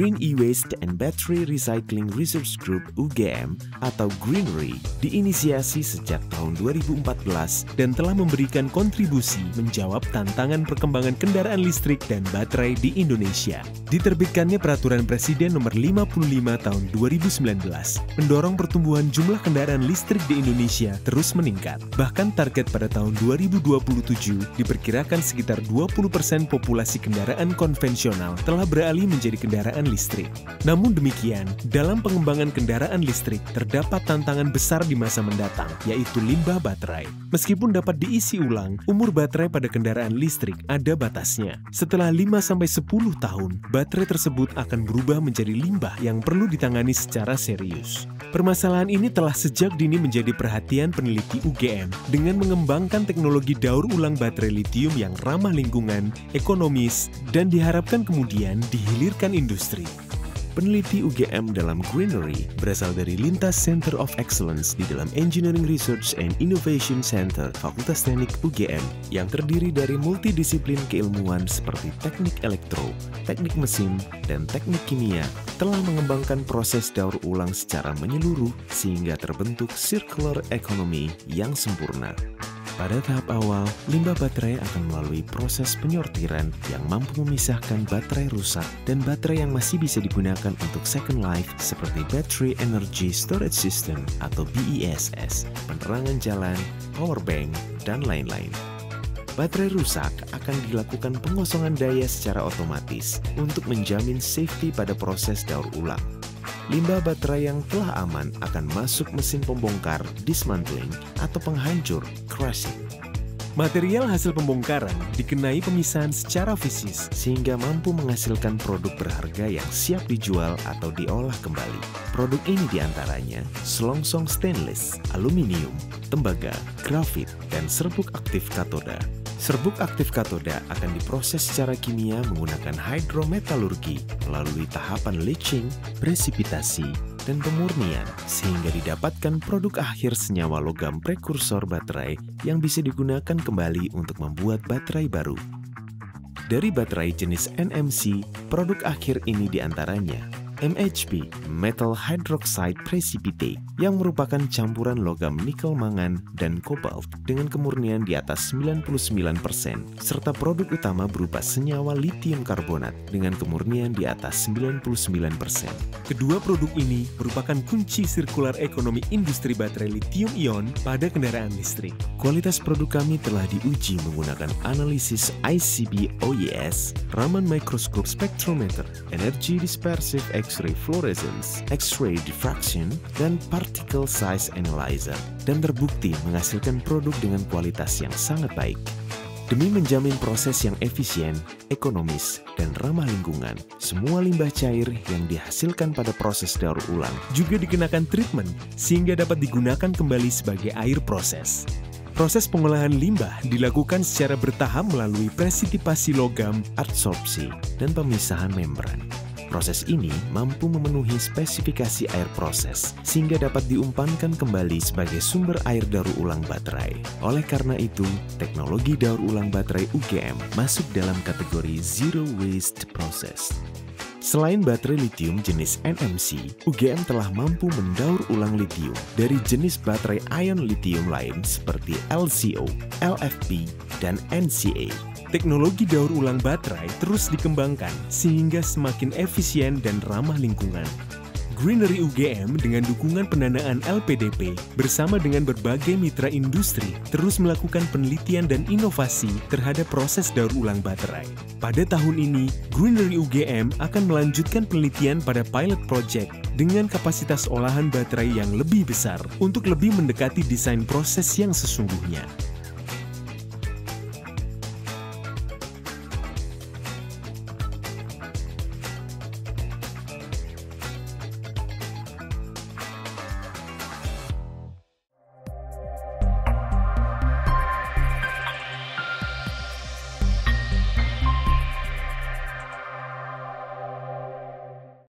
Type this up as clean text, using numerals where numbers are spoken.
Green E-Waste and Battery Recycling Research Group (UGM) atau Greenery diinisiasi sejak tahun 2014 dan telah memberikan kontribusi menjawab tantangan perkembangan kendaraan listrik dan baterai di Indonesia. Diterbitkannya Peraturan Presiden Nomor 55 Tahun 2019 mendorong pertumbuhan jumlah kendaraan listrik di Indonesia terus meningkat. Bahkan target pada tahun 2027 diperkirakan sekitar 20% populasi kendaraan konvensional telah beralih menjadi kendaraan listrik. Namun demikian, dalam pengembangan kendaraan listrik terdapat tantangan besar di masa mendatang, yaitu limbah baterai. Meskipun dapat diisi ulang, umur baterai pada kendaraan listrik ada batasnya. Setelah 5-10 tahun, baterai tersebut akan berubah menjadi limbah yang perlu ditangani secara serius. Permasalahan ini telah sejak dini menjadi perhatian peneliti UGM dengan mengembangkan teknologi daur ulang baterai litium yang ramah lingkungan, ekonomis, dan diharapkan kemudian dihilirkan industri. Peneliti UGM dalam Greenery berasal dari lintas Center of Excellence di dalam Engineering Research and Innovation Center Fakultas Teknik UGM yang terdiri dari multidisiplin keilmuan seperti teknik elektro, teknik mesin, dan teknik kimia, telah mengembangkan proses daur ulang secara menyeluruh sehingga terbentuk circular economy yang sempurna. Pada tahap awal, limbah baterai akan melalui proses penyortiran yang mampu memisahkan baterai rusak dan baterai yang masih bisa digunakan untuk second life seperti Battery Energy Storage System atau BESS, penerangan jalan, power bank, dan lain-lain. Baterai rusak akan dilakukan pengosongan daya secara otomatis untuk menjamin safety pada proses daur ulang. Limbah baterai yang telah aman akan masuk mesin pembongkar, dismantling, atau penghancur, crushing. Material hasil pembongkaran dikenai pemisahan secara fisis sehingga mampu menghasilkan produk berharga yang siap dijual atau diolah kembali. Produk ini diantaranya selongsong stainless, aluminium, tembaga, grafit, dan serbuk aktif katoda. Serbuk aktif katoda akan diproses secara kimia menggunakan hidrometalurgi melalui tahapan leaching, presipitasi, dan pemurnian sehingga didapatkan produk akhir senyawa logam prekursor baterai yang bisa digunakan kembali untuk membuat baterai baru. Dari baterai jenis NMC, produk akhir ini diantaranya MHP, Metal Hydroxide Precipitate, yang merupakan campuran logam nikel mangan dan kobalt dengan kemurnian di atas 99%, serta produk utama berupa senyawa litium karbonat dengan kemurnian di atas 99%. Kedua produk ini merupakan kunci sirkular ekonomi industri baterai litium-ion pada kendaraan listrik. Kualitas produk kami telah diuji menggunakan analisis ICP-OES, Raman Microscope Spectrometer, Energy Dispersive X-ray Fluorescence, X-ray Diffraction, dan Particle Size Analyzer, dan terbukti menghasilkan produk dengan kualitas yang sangat baik. Demi menjamin proses yang efisien, ekonomis, dan ramah lingkungan, semua limbah cair yang dihasilkan pada proses daur ulang juga dikenakan treatment sehingga dapat digunakan kembali sebagai air proses. Proses pengolahan limbah dilakukan secara bertahap melalui presipitasi logam, adsorpsi, dan pemisahan membran. Proses ini mampu memenuhi spesifikasi air proses sehingga dapat diumpankan kembali sebagai sumber air daur ulang baterai. Oleh karena itu, teknologi daur ulang baterai UGM masuk dalam kategori Zero Waste Process. Selain baterai litium jenis NMC, UGM telah mampu mendaur ulang litium dari jenis baterai ion litium lain seperti LCO, LFP, dan NCA. Teknologi daur ulang baterai terus dikembangkan sehingga semakin efisien dan ramah lingkungan. Greenery UGM dengan dukungan pendanaan LPDP bersama dengan berbagai mitra industri terus melakukan penelitian dan inovasi terhadap proses daur ulang baterai. Pada tahun ini, Greenery UGM akan melanjutkan penelitian pada pilot project dengan kapasitas olahan baterai yang lebih besar untuk lebih mendekati desain proses yang sesungguhnya.